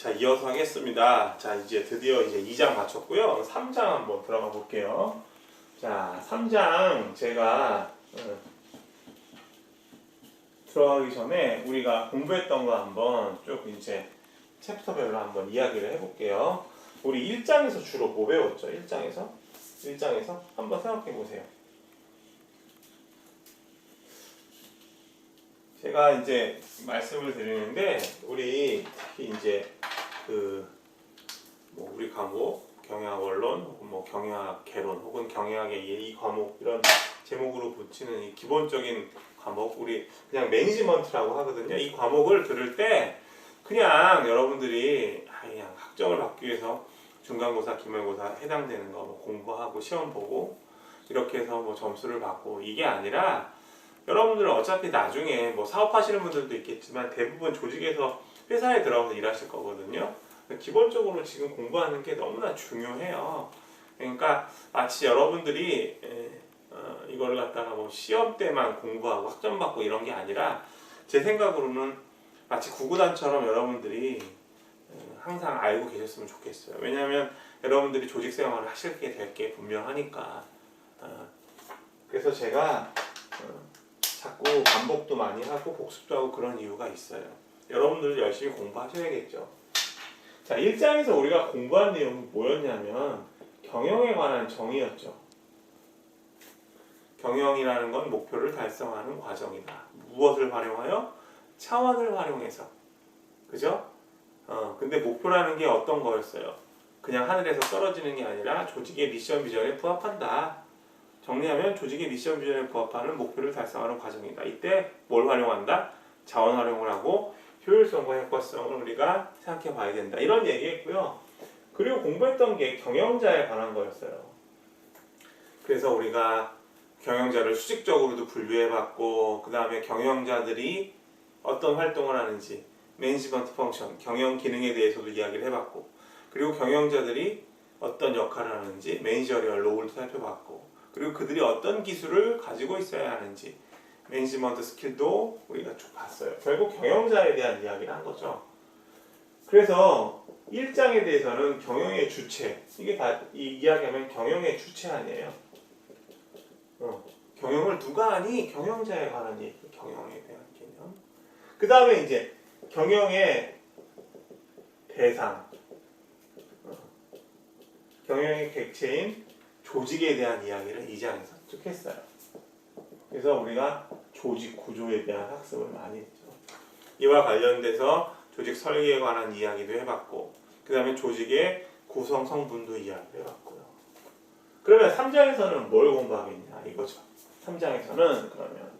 자, 이어서 하겠습니다. 자, 이제 드디어 이제 2장 마쳤고요. 3장 한번 들어가 볼게요. 자, 3장 제가 들어가기 전에 우리가 공부했던 거 한번 쭉 이제 챕터별로 한번 이야기를 해볼게요. 우리 1장에서 주로 뭐 배웠죠? 1장에서 한번 생각해 보세요. 제가 이제 말씀을 드리는데 우리 특히 이제 뭐 우리 과목 경영학 원론 혹은 뭐 경영학 개론 혹은 경영학의 이 과목 이런 제목으로 붙이는 이 기본적인 과목 우리 그냥 매니지먼트라고 하거든요. 이 과목을 들을 때 그냥 여러분들이 그냥 학점을 받기 위해서 중간고사, 기말고사 해당되는 거 뭐 공부하고 시험 보고 이렇게 해서 뭐 점수를 받고 이게 아니라 여러분들은 어차피 나중에 뭐 사업하시는 분들도 있겠지만 대부분 조직에서 회사에 들어가서 일하실 거거든요. 기본적으로 지금 공부하는 게 너무나 중요해요. 그러니까 마치 여러분들이 이걸 갖다가 뭐 시험 때만 공부하고 학점 받고 이런 게 아니라 제 생각으로는 마치 구구단처럼 여러분들이 항상 알고 계셨으면 좋겠어요. 왜냐하면 여러분들이 조직 생활을 하시게 될 게 분명하니까. 그래서 제가 자꾸 반복도 많이 하고 복습도 하고 그런 이유가 있어요. 여러분들도 열심히 공부하셔야겠죠. 자, 1장에서 우리가 공부한 내용이 뭐였냐면 경영에 관한 정의였죠. 경영이라는 건 목표를 달성하는 과정이다. 무엇을 활용하여? 차원을 활용해서. 그죠? 근데 목표라는 게 어떤 거였어요? 그냥 하늘에서 떨어지는 게 아니라 조직의 미션 비전에 부합한다. 정리하면 조직의 미션 비전에 부합하는 목표를 달성하는 과정이다. 이때 뭘 활용한다? 자원 활용을 하고 효율성과 효과성을 우리가 생각해 봐야 된다. 이런 얘기했고요. 그리고 공부했던 게 경영자에 관한 거였어요. 그래서 우리가 경영자를 수직적으로도 분류해봤고 그 다음에 경영자들이 어떤 활동을 하는지 매니지먼트 펑션, 경영 기능에 대해서도 이야기를 해봤고 그리고 경영자들이 어떤 역할을 하는지 매니저리얼 롤도 살펴봤고 그리고 그들이 어떤 기술을 가지고 있어야 하는지 매니지먼트 스킬도 우리가 쭉 봤어요. 결국 경영자에 대한 이야기를 한 거죠. 그래서 1장에 대해서는 경영의 주체, 이게 다 이 이야기하면 경영의 주체 아니에요. 경영을 누가 하니? 경영자에 관한 얘기, 경영에 대한 개념. 그 다음에 이제 경영의 대상, 경영의 객체인 조직에 대한 이야기를 2장에서 쭉 했어요. 그래서 우리가 조직 구조에 대한 학습을 많이 했죠. 이와 관련돼서 조직 설계에 관한 이야기도 해봤고 그 다음에 조직의 구성 성분도 이야기를 해봤고요. 그러면 3장에서는 뭘 공부하겠냐 이거죠. 3장에서는 그러면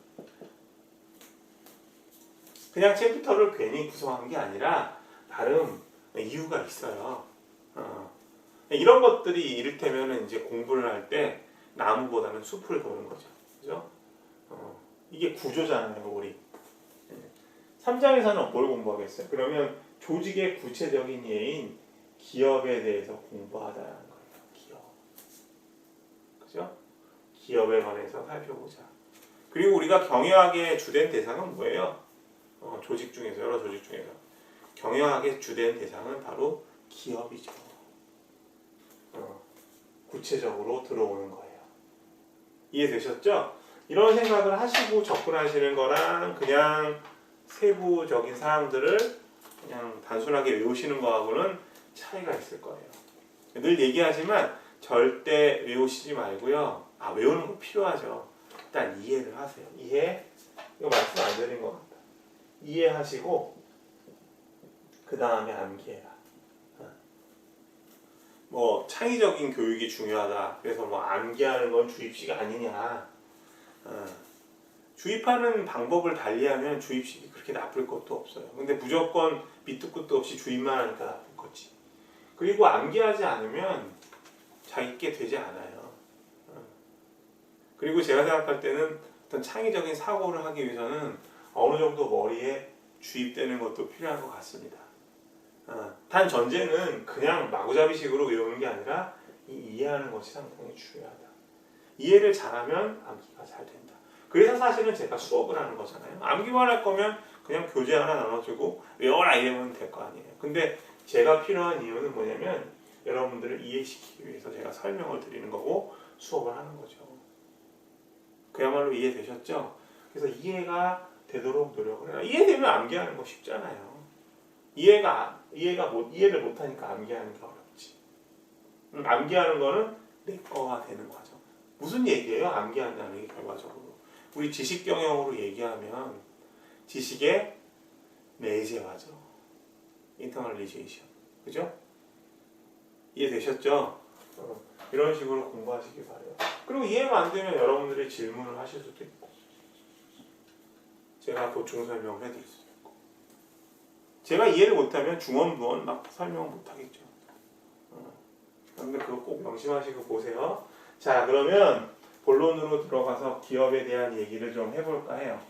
그냥 챕터를 괜히 구성한 게 아니라 나름 이유가 있어요. 이런 것들이 이를테면 이제 공부를 할 때 나무보다는 숲을 보는 거죠. 그죠? 이게 구조잖아요, 우리. 3장에서는 뭘 공부하겠어요? 그러면 조직의 구체적인 예인 기업에 대해서 공부하다라는 거예요. 기업. 그죠? 기업에 관해서 살펴보자. 그리고 우리가 경영학의 주된 대상은 뭐예요? 조직 중에서, 여러 조직 중에서. 경영학의 주된 대상은 바로 기업이죠. 구체적으로 들어오는 거예요. 이해되셨죠? 이런 생각을 하시고 접근하시는 거랑 그냥 세부적인 사항들을 그냥 단순하게 외우시는 거하고는 차이가 있을 거예요. 늘 얘기하지만 절대 외우시지 말고요. 외우는 거 필요하죠. 일단 이해를 하세요. 이해? 이거 말씀 안 드린 것 같다. 이해하시고 그 다음에 암기해라. 뭐 창의적인 교육이 중요하다. 그래서 뭐 암기하는 건 주입식 아니냐. 주입하는 방법을 달리하면 주입식이 그렇게 나쁠 것도 없어요. 근데 무조건 밑도 끝도 없이 주입만 하니까 나쁠 거지. 그리고 암기하지 않으면 잘 읽게 되지 않아요. 그리고 제가 생각할 때는 어떤 창의적인 사고를 하기 위해서는 어느 정도 머리에 주입되는 것도 필요한 것 같습니다. 단 전제는 그냥 마구잡이식으로 외우는 게 아니라 이해하는 것이 상당히 중요하다. 이해를 잘하면 암기가 잘 된다. 그래서 사실은 제가 수업을 하는 거잖아요. 암기만 할 거면 그냥 교재 하나 나눠주고 외워라 이러면 될 거 아니에요. 근데 제가 필요한 이유는 뭐냐면 여러분들을 이해시키기 위해서 제가 설명을 드리는 거고 수업을 하는 거죠. 그야말로 이해되셨죠? 그래서 이해가 되도록 노력을 해라. 이해되면 암기하는 거 쉽잖아요. 이해를 못하니까 암기하는 게 어렵지. 암기하는 거는 내 거가 되는 거죠. 무슨 얘기예요? 암기한다는 게 결과적으로. 우리 지식 경영으로 얘기하면 지식의 내재화죠. 인터널리제이션. 그죠? 이해되셨죠? 이런 식으로 공부하시기 바래요. 그리고 이해가 안 되면 여러분들이 질문을 하실 수도 있고 제가 보충 설명을 해드릴 수도 있고 제가 이해를 못하면 중언부언 막 설명 못하겠죠. 그런데 그거 꼭 명심하시고 보세요. 자, 그러면 본론으로 들어가서 기업에 대한 얘기를 좀 해볼까 해요.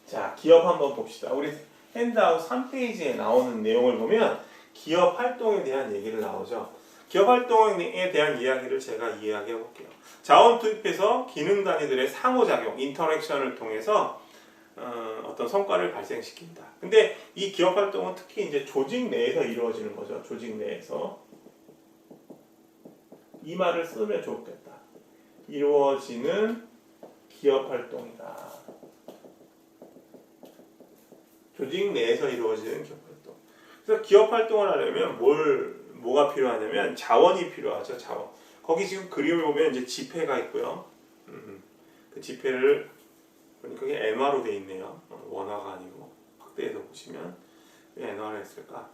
자, 기업 한번 봅시다. 우리 핸드아웃 3페이지에 나오는 내용을 보면 기업 활동에 대한 얘기를 나오죠. 기업 활동에 대한 이야기를 제가 이야기해 볼게요. 자원 투입해서 기능 단위들의 상호작용, 인터랙션을 통해서 어떤 성과를 발생시킨다. 근데 이 기업 활동은 특히 이제 조직 내에서 이루어지는 거죠. 조직 내에서. 이 말을 쓰면 좋겠다. 이루어지는 기업 활동이다. 조직 내에서 이루어지는 기업 활동. 그래서 기업 활동을 하려면 뭐가 필요하냐면 자원이 필요하죠. 자원. 거기 지금 그림을 보면 이제 지폐가 있고요. 그 지폐를 보니까 그게 엔화로 돼 있네요. 원화가 아니고 확대해서 보시면 왜 엔화로 했을까?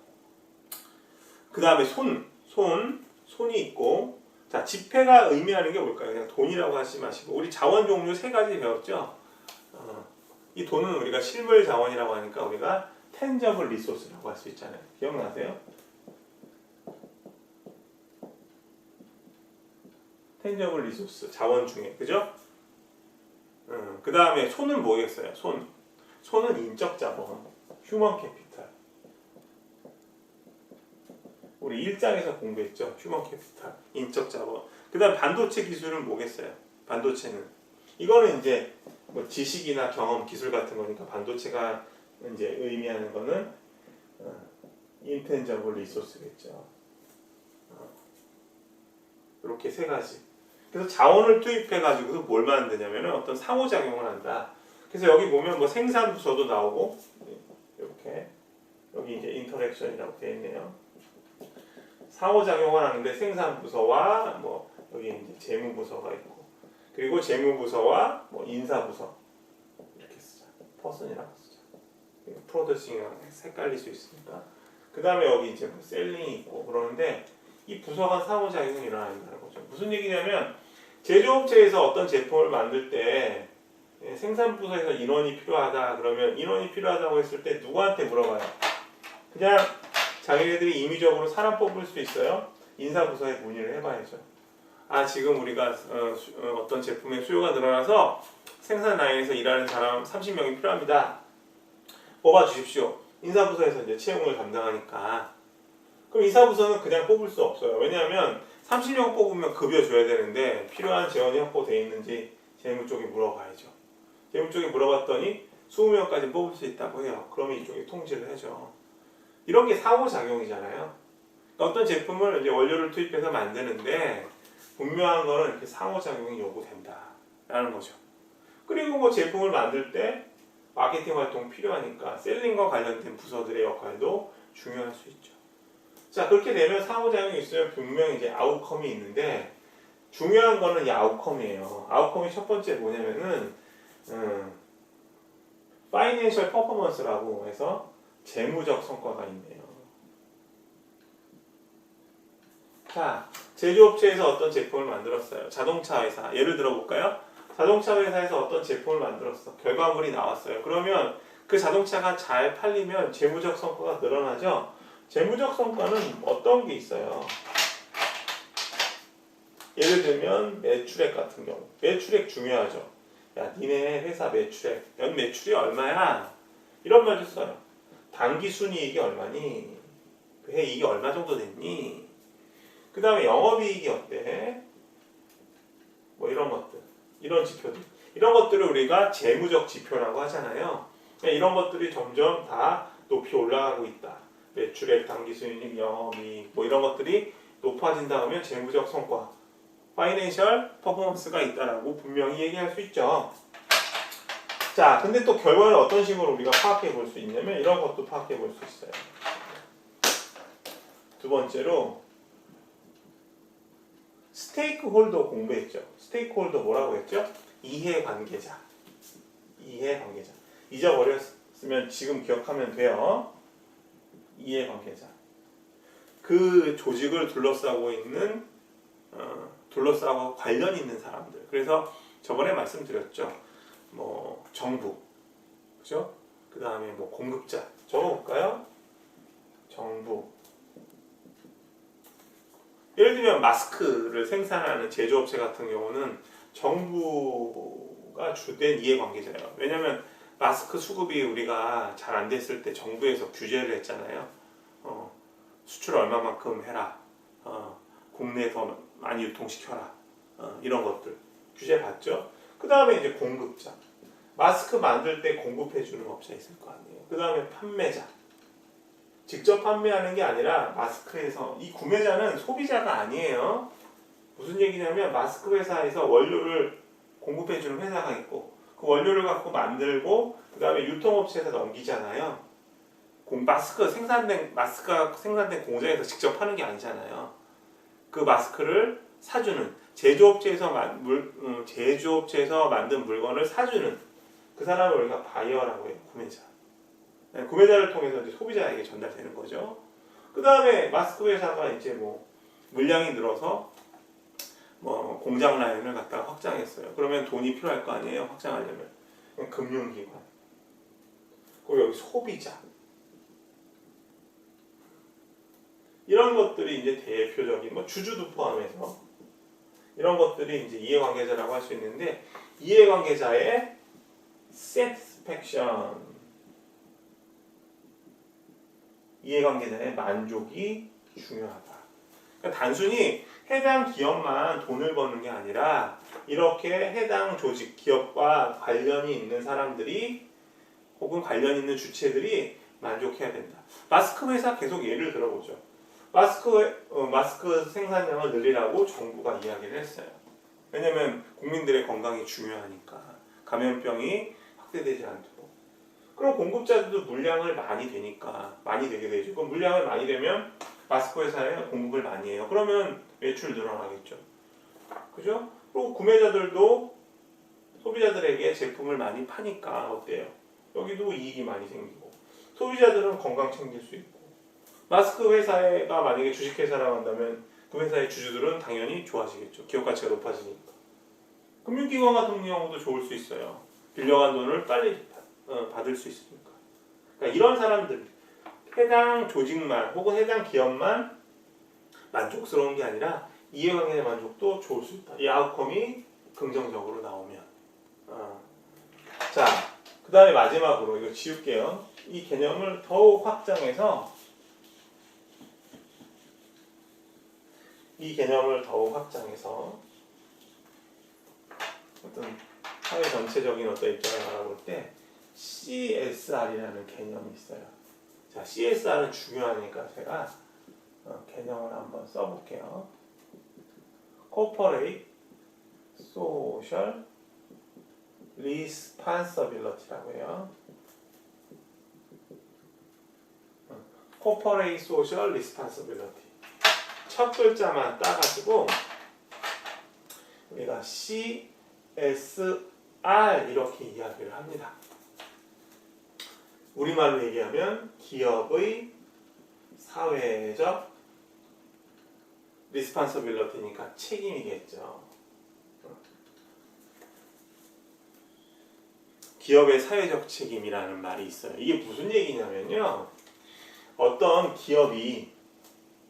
그 다음에 손이 있고, 자, 지폐가 의미하는 게 뭘까요? 그냥 돈이라고 하지 마시고 우리 자원 종류 3가지 배웠죠. 이 돈은 우리가 실물 자원이라고 하니까 우리가 텐저블 리소스라고 할 수 있잖아요. 기억나세요? 텐저블 리소스, 자원 중에, 그죠? 그 다음에 손은 뭐겠어요? 손은 인적 자본, 휴먼 캐피탈. 우리 1장에서 공부했죠? 휴먼 캐피탈, 인적 자본. 그 다음 반도체 기술은 뭐겠어요? 반도체는 이거는 이제 뭐 지식이나 경험, 기술 같은 거니까 반도체가 이제 의미하는 거는 인텐저블 리소스겠죠. 이렇게 3가지. 그래서 자원을 투입해 가지고서 뭘 만드냐면은 어떤 상호작용을 한다. 그래서 여기 보면 뭐 생산 부서도 나오고 이렇게 여기 이제 인터랙션이라고 되어 있네요. 상호작용을 하는데 생산 부서와 뭐 여기 이제 재무 부서가 있고 그리고 재무 부서와 뭐 인사 부서 이렇게 쓰자. 퍼슨이라고 쓰자. 프로듀싱이랑 헷갈릴 수 있으니까. 그 다음에 여기 이제 뭐 셀링이 있고 그러는데 이 부서 간 상호작용이 일어난다는 거죠. 무슨 얘기냐면 제조업체에서 어떤 제품을 만들 때 생산부서에서 인원이 필요하다 그러면 인원이 필요하다고 했을 때 누구한테 물어봐요? 그냥 자기네들이 임의적으로 사람 뽑을 수 있어요? 인사부서에 문의를 해봐야죠. 아, 지금 우리가 어떤 제품의 수요가 늘어나서 생산 라인에서 일하는 사람 30명이 필요합니다. 뽑아주십시오. 인사부서에서 이제 채용을 담당하니까. 그럼 인사부서는 그냥 뽑을 수 없어요. 왜냐하면 30명 뽑으면 급여 줘야 되는데 필요한 재원이 확보되어 있는지 재무 쪽에 물어봐야죠. 재무 쪽에 물어봤더니 20명까지 뽑을 수 있다고 해요. 그러면 이쪽에 통지를 해줘. 이런 게 상호작용이잖아요. 그러니까 어떤 제품을 이제 원료를 투입해서 만드는데 분명한 거는 이렇게 상호작용이 요구된다라는 거죠. 그리고 뭐 제품을 만들 때 마케팅 활동 필요하니까 셀링과 관련된 부서들의 역할도 중요할 수 있죠. 자, 그렇게 되면 상호작용이 있으면 분명히 이제 아웃컴이 있는데 중요한 거는 이 아웃컴이에요. 아웃컴이 첫 번째 뭐냐면은 파이낸셜 퍼포먼스라고 해서 재무적 성과가 있네요. 자, 제조업체에서 어떤 제품을 만들었어요. 자동차 회사 예를 들어 볼까요? 자동차 회사에서 어떤 제품을 만들었어. 결과물이 나왔어요. 그러면 그 자동차가 잘 팔리면 재무적 성과가 늘어나죠. 재무적 성과는 어떤 게 있어요? 예를 들면 매출액 같은 경우. 매출액 중요하죠. 야, 니네 회사 매출액, 연 매출이 얼마야? 이런 말도 써요. 단기 순이익이 얼마니? 회 이익이 얼마 정도 됐니? 그 다음에 영업이익이 어때? 뭐 이런 것들, 이런 지표들. 이런 것들을 우리가 재무적 지표라고 하잖아요. 이런 것들이 점점 다 높이 올라가고 있다. 매출액, 당기순이익, 영업이익 뭐 이런 것들이 높아진다 하면 재무적 성과, 파이낸셜 퍼포먼스가 있다라고 분명히 얘기할 수 있죠. 자, 근데 또 결과를 어떤 식으로 우리가 파악해 볼 수 있냐면 이런 것도 파악해 볼 수 있어요. 두 번째로 스테이크홀더 공부했죠. 스테이크홀더 뭐라고 했죠? 이해관계자. 이해관계자. 잊어버렸으면 지금 기억하면 돼요. 이해관계자. 그 조직을 둘러싸고 있는 둘러싸고 관련 있는 사람들. 그래서 저번에 말씀드렸죠. 뭐 정부, 그죠? 그 다음에 뭐 공급자. 적어볼까요? 정부. 예를 들면 마스크를 생산하는 제조업체 같은 경우는 정부가 주된 이해관계자예요. 왜냐하면 마스크 수급이 우리가 잘 안 됐을 때 정부에서 규제를 했잖아요. 수출 얼마만큼 해라. 국내에 더 많이 유통시켜라. 이런 것들 규제 받죠. 그 다음에 이제 공급자. 마스크 만들 때 공급해주는 업체 있을 거 아니에요. 그 다음에 판매자. 직접 판매하는 게 아니라 마스크에서 이 구매자는 소비자가 아니에요. 무슨 얘기냐면 마스크 회사에서 원료를 공급해주는 회사가 있고 그 원료를 갖고 만들고 그 다음에 유통업체에서 넘기잖아요. 마스크가 생산된 공장에서 직접 하는 게 아니잖아요. 그 마스크를 사주는 제조업체에서 만든 물건을 사주는 그 사람을 우리가 바이어라고 해요. 구매자. 구매자를 통해서 이제 소비자에게 전달되는 거죠. 그 다음에 마스크 회사가 이제 뭐 물량이 늘어서 뭐 공장 라인을 갖다가 확장했어요. 그러면 돈이 필요할 거 아니에요. 확장하려면 금융기관. 그리고 여기 소비자. 이런 것들이 이제 대표적인 뭐 주주도 포함해서 이런 것들이 이제 이해관계자라고 할 수 있는데 이해관계자의 satisfaction, 이해관계자의 만족이 중요하다. 그러니까 단순히 해당 기업만 돈을 버는 게 아니라 이렇게 해당 조직, 기업과 관련이 있는 사람들이 혹은 관련 있는 주체들이 만족해야 된다. 마스크 회사 계속 예를 들어보죠. 마스크 생산량을 늘리라고 정부가 이야기를 했어요. 왜냐면 국민들의 건강이 중요하니까 감염병이 확대되지 않도록. 그럼 공급자들도 물량을 많이 되게 되죠. 그럼 물량을 많이 되면 마스크 회사에 공급을 많이 해요. 그러면 매출 늘어나겠죠. 그죠? 그리고 구매자들도 소비자들에게 제품을 많이 파니까 어때요? 여기도 이익이 많이 생기고 소비자들은 건강 챙길 수 있고 마스크 회사가 만약에 주식회사라고 한다면 그 회사의 주주들은 당연히 좋아지겠죠. 기업 가치가 높아지니까. 금융기관 같은 경우도 좋을 수 있어요. 빌려간 돈을 빨리 받을 수 있으니까. 그러니까 이런 사람들, 해당 조직만 혹은 해당 기업만 만족스러운 게 아니라 이해관계의 만족도 좋을 수 있다. 이 아웃컴이 긍정적으로 나오면. 자, 그 다음에 마지막으로 이거 지울게요. 이 개념을 더욱 확장해서 어떤 사회 전체적인 어떤 입장을 바라볼 때 CSR이라는 개념이 있어요. 자, CSR은 중요하니까 제가 개념을 한번 써볼게요. Corporate Social Responsibility라고 해요. Corporate Social Responsibility. 첫 글자만 따가지고 우리가 CSR 이렇게 이야기를 합니다. 우리말로 얘기하면 기업의 사회적 리스판서빌리티니까 책임이겠죠. 기업의 사회적 책임이라는 말이 있어요. 이게 무슨 얘기냐면요. 어떤 기업이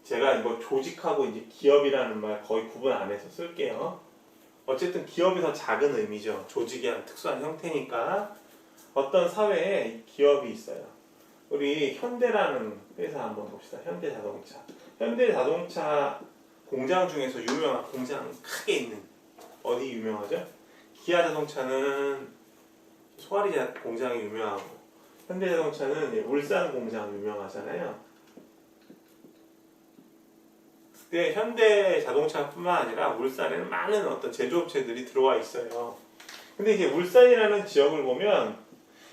제가 이거 조직하고 이제 기업이라는 말 거의 구분 안 해서 쓸게요. 어쨌든 기업이 더 작은 의미죠. 조직이 한 특수한 형태니까 어떤 사회에 기업이 있어요. 우리 현대라는 회사 한번 봅시다. 현대자동차. 현대자동차 공장 중에서 유명한 공장 크게 있는 어디 유명하죠? 기아자동차는 소화리 공장이 유명하고 현대자동차는 울산 공장 유명하잖아요. 근데 현대 자동차뿐만 아니라 울산에는 많은 어떤 제조업체들이 들어와 있어요. 근데 이제 울산이라는 지역을 보면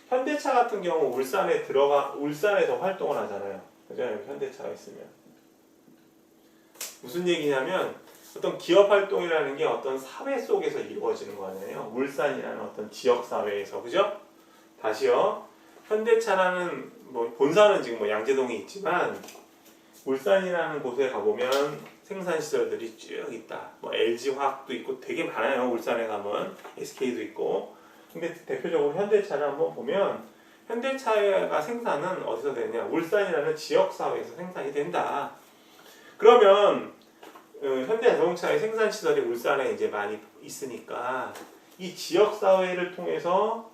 현대차 같은 경우 울산에서 활동을 하잖아요. 그죠? 여기 현대차가 있으면. 무슨 얘기냐면 어떤 기업 활동이라는 게 어떤 사회 속에서 이루어지는 거 아니에요. 울산이라는 어떤 지역 사회에서. 그죠? 다시요. 현대차라는 본사는 지금 양재동에 있지만 울산이라는 곳에 가보면 생산 시설들이 쭉 있다. LG화학도 있고 되게 많아요. 울산에 가면 SK도 있고. 근데 대표적으로 현대차를 한번 보면 현대차가 생산은 어디서 되냐? 울산이라는 지역 사회에서 생산이 된다. 그러면 현대자동차의 생산 시설이 울산에 이제 많이 있으니까 이 지역 사회를 통해서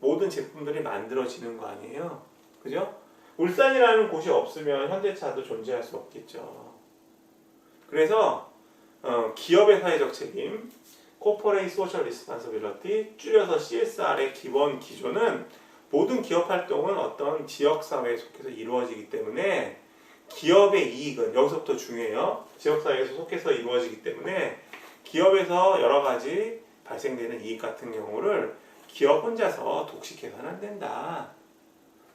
모든 제품들이 만들어지는 거 아니에요? 그죠? 울산이라는 곳이 없으면 현대차도 존재할 수 없겠죠. 그래서 기업의 사회적 책임, Corporate Social Responsibility, 줄여서 CSR의 기본 기조는 모든 기업 활동은 어떤 지역 사회에 속해서 이루어지기 때문에 기업의 이익은 여기서부터 중요해요. 지역 사회에서 속해서 이루어지기 때문에 기업에서 여러 가지 발생되는 이익 같은 경우를 기업 혼자서 독식해서는 안 된다.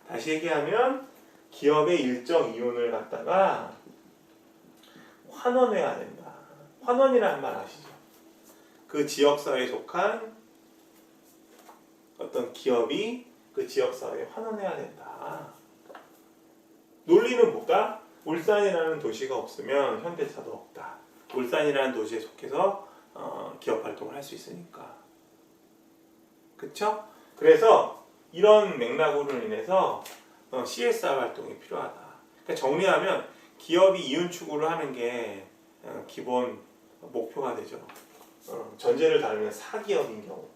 다시 얘기하면 기업의 일정 이윤을 갖다가 환원해야 된다. 환원이라는 말 아시죠? 그 지역사회에 속한 어떤 기업이 그 지역사회에 환원해야 된다. 논리는 뭐다? 울산이라는 도시가 없으면 현대차도 없다. 울산이라는 도시에 속해서 기업 활동을 할 수 있으니까. 그쵸? 그래서 이런 맥락으로 인해서 CSR 활동이 필요하다. 그러니까 정리하면 기업이 이윤 추구를 하는 게 기본 목표가 되죠. 전제를 다루면 사기업인 경우.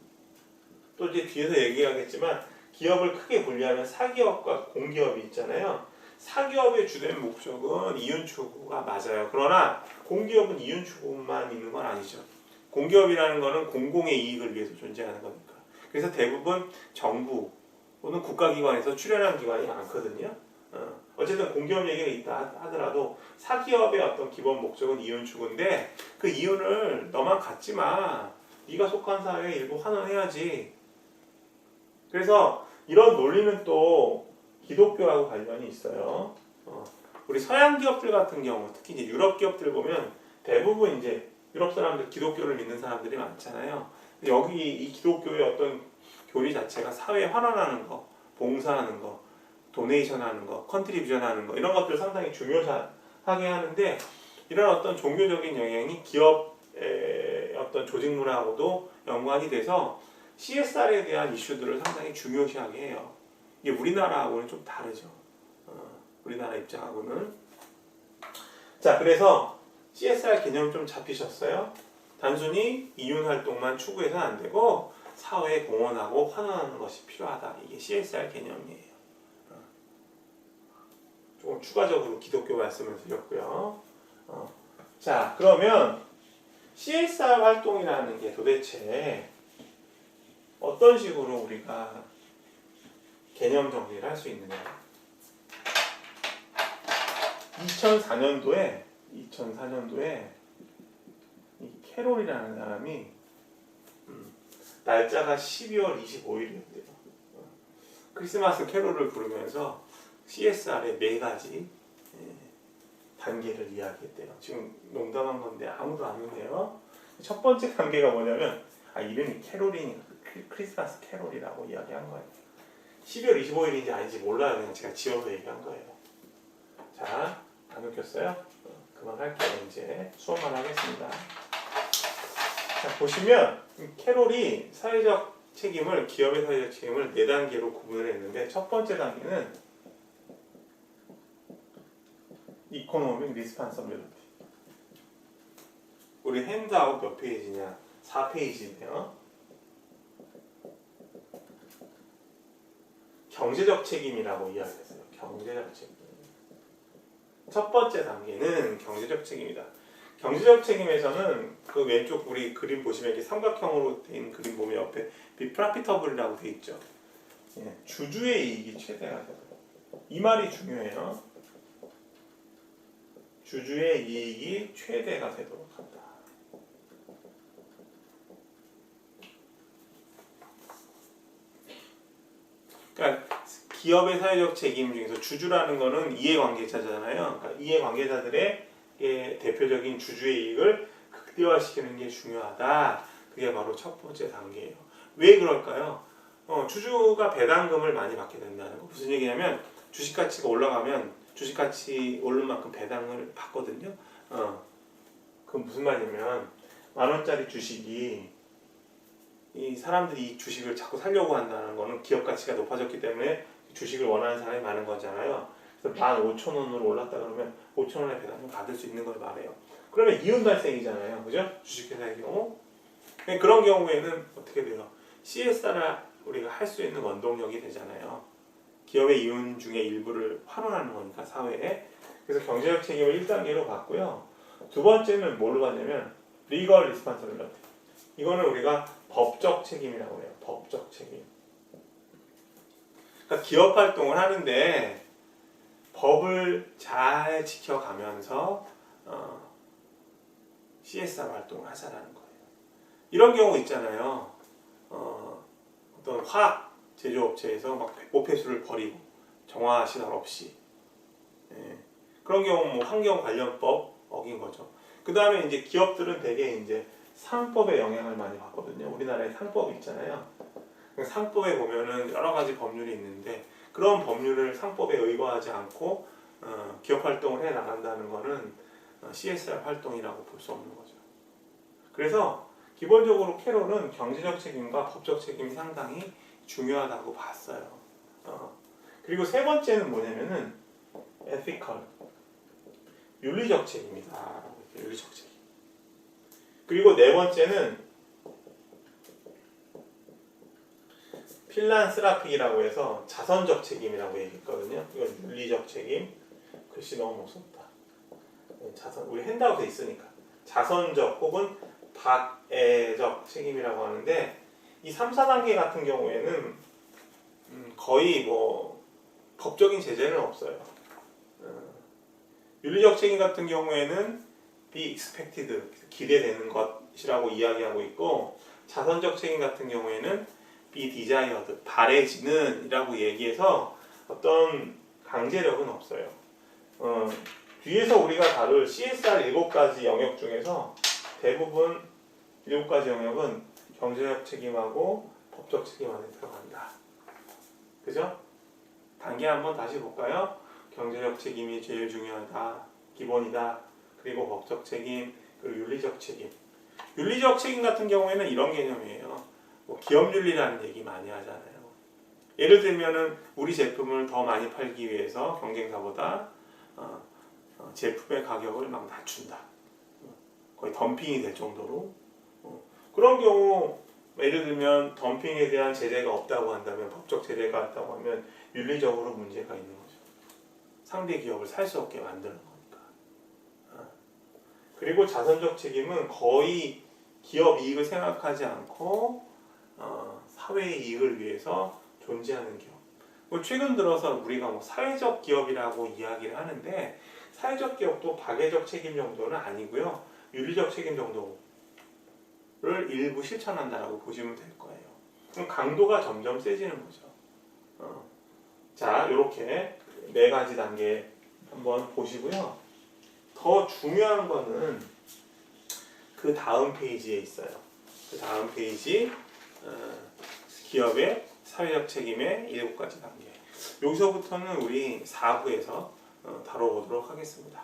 또 이제 뒤에서 얘기하겠지만 기업을 크게 분리하면 사기업과 공기업이 있잖아요. 사기업의 주된 목적은 이윤 추구가 맞아요. 그러나 공기업은 이윤 추구만 있는 건 아니죠. 공기업이라는 거는 공공의 이익을 위해서 존재하는 거니까. 그래서 대부분 정부 또는 국가기관에서 출연한 기관이 많거든요. 어쨌든 공기업 얘기가 있다 하더라도 사기업의 어떤 기본 목적은 이윤 추구인데 그 이윤을 너만 갖지 마. 네가 속한 사회에 일부 환원해야지. 그래서 이런 논리는 또 기독교하고 관련이 있어요. 우리 서양 기업들 같은 경우, 특히 이제 유럽 기업들 보면 대부분 이제 유럽 사람들 기독교를 믿는 사람들이 많잖아요. 여기 이 기독교의 어떤 교리 자체가 사회에 환원하는 거, 봉사하는 거, 도네이션 하는 거, 컨트리뷰션 하는 거 이런 것들 상당히 중요하게 하는데 이런 어떤 종교적인 영향이 기업의 어떤 조직 문화하고도 연관이 돼서 CSR에 대한 이슈들을 상당히 중요시하게 해요. 이게 우리나라하고는 좀 다르죠. 우리나라 입장하고는. 자, 그래서 CSR 개념 좀 잡히셨어요? 단순히 이윤 활동만 추구해서는 안 되고 사회에 공헌하고 환원하는 것이 필요하다. 이게 CSR 개념이에요. 조금 추가적으로 기독교 말씀을 드렸고요. 자, 그러면 CSR 활동이라는 게 도대체 어떤 식으로 우리가 개념 정리를 할 수 있느냐. 2004년도에 이 캐롤이라는 사람이 날짜가 12월 25일이었대요. 크리스마스 캐롤을 부르면서 CSR의 4가지 단계를 이야기했대요. 지금 농담한 건데 아무도 안 오네요. 첫 번째 단계가 뭐냐면 이름이 캐롤이니까 크리스마스 캐롤이라고 이야기한 거예요. 12월 25일인지 아닌지 몰라요. 그냥 제가 지어서 얘기한 거예요. 자, 안 웃겼어요? 그만할게요. 이제 수업만 하겠습니다. 자, 보시면 캐롤이 사회적 책임을 기업의 사회적 책임을 4단계로 구분을 했는데 첫 번째 단계는 이코노믹 리스판서빌리티. 우리 핸드아웃 몇 페이지냐? 4페이지네요. 경제적 책임이라고 이야기했어요. 경제적 책임. 첫 번째 단계는 경제적 책임이다. 경제적 책임에서는 그 왼쪽 우리 그림 보시면 이렇게 삼각형으로 된 그림 보면 옆에 be profitable 돼 있죠. 주주의 이익이 최대화돼요. 이 말이 중요해요. 주주의 이익이 최대가 되도록 한다. 그러니까 기업의 사회적 책임 중에서 주주라는 거는 이해관계자잖아요. 그러니까 이해관계자들의 대표적인 주주의 이익을 극대화시키는 게 중요하다. 그게 바로 첫 번째 단계예요. 왜 그럴까요? 주주가 배당금을 많이 받게 된다는 거. 무슨 얘기냐면 주식 가치가 올라가면 주식 가치 오른 만큼 배당을 받거든요. 그건 무슨 말이냐면 10,000원짜리 주식이 이 사람들이 이 주식을 자꾸 사려고 한다는 거는 기업 가치가 높아졌기 때문에 주식을 원하는 사람이 많은 거잖아요. 그래서 15,000원으로 올랐다 그러면 5,000원의 배당을 받을 수 있는 걸 말해요. 그러면 이윤 발생이잖아요. 그죠? 주식회사의 경우. 그런 경우에는 어떻게 돼요? CSR을 우리가 할 수 있는 원동력이 되잖아요. 기업의 이윤 중에 일부를 환원하는 거니까 사회에. 그래서 경제적 책임을 1단계로 봤고요. 두 번째는 뭘로 봤냐면 Legal Responsibility. 이거는 우리가 법적 책임이라고 해요. 법적 책임. 그러니까 기업 활동을 하는데 법을 잘 지켜가면서 CSR 활동을 하자라는 거예요. 이런 경우 있잖아요. 어떤 화학 제조업체에서 막 오폐수를 버리고 정화 시설 없이 그런 경우 뭐 환경 관련법 어긴 거죠. 그 다음에 이제 기업들은 되게 이제 상법의 영향을 많이 받거든요. 우리나라에 상법 있잖아요. 상법에 보면은 여러 가지 법률이 있는데 그런 법률을 상법에 의거하지 않고 기업 활동을 해 나간다는 거는 CSR 활동이라고 볼 수 없는 거죠. 그래서 기본적으로 캐롤은 경제적 책임과 법적 책임이 상당히 중요하다고 봤어요. 그리고 세 번째는 뭐냐면은 ethical, 윤리적 책임이다. 윤리적 책임. 그리고 네 번째는 필란스라픽이라고 해서 자선적 책임이라고 얘기했거든요. 이건 윤리적 책임. 글씨 너무 무섭다. 자선, 우리 핸드아웃에 있으니까. 자선적 혹은 박애적 책임이라고 하는데 이 3, 4단계 같은 경우에는 거의 뭐 법적인 제재는 없어요. 윤리적 책임 같은 경우에는 be expected, 기대되는 것이라고 이야기하고 있고 자선적 책임 같은 경우에는 be desired, 바래지는 이라고 얘기해서 어떤 강제력은 없어요. 뒤에서 우리가 다룰 CSR 7가지 영역 중에서 대부분 7가지 영역은 경제적 책임하고 법적 책임 안에 들어간다. 그죠? 단계 한번 다시 볼까요? 경제적 책임이 제일 중요하다. 기본이다. 그리고 법적 책임, 그리고 윤리적 책임. 윤리적 책임 같은 경우에는 이런 개념이에요. 뭐 기업윤리라는 얘기 많이 하잖아요. 예를 들면은 우리 제품을 더 많이 팔기 위해서 경쟁사보다 제품의 가격을 막 낮춘다. 거의 덤핑이 될 정도로. 그런 경우 예를 들면 덤핑에 대한 제재가 없다고 한다면 법적 제재가 없다고 하면 윤리적으로 문제가 있는 거죠. 상대 기업을 살 수 없게 만드는 거니까. 그리고 자선적 책임은 거의 기업 이익을 생각하지 않고 사회의 이익을 위해서 존재하는 기업. 뭐 최근 들어서 우리가 뭐 사회적 기업이라고 이야기를 하는데 사회적 기업도 박애적 책임 정도는 아니고요. 윤리적 책임 정도를 일부 실천한다라고 보시면 될 거예요. 그럼 강도가 점점 세지는 거죠. 자, 이렇게 4가지 단계 한번 보시고요. 더 중요한 거는 그 다음 페이지에 있어요. 그 다음 페이지 기업의 사회적 책임의 7가지 단계. 여기서부터는 우리 4부에서 다뤄보도록 하겠습니다.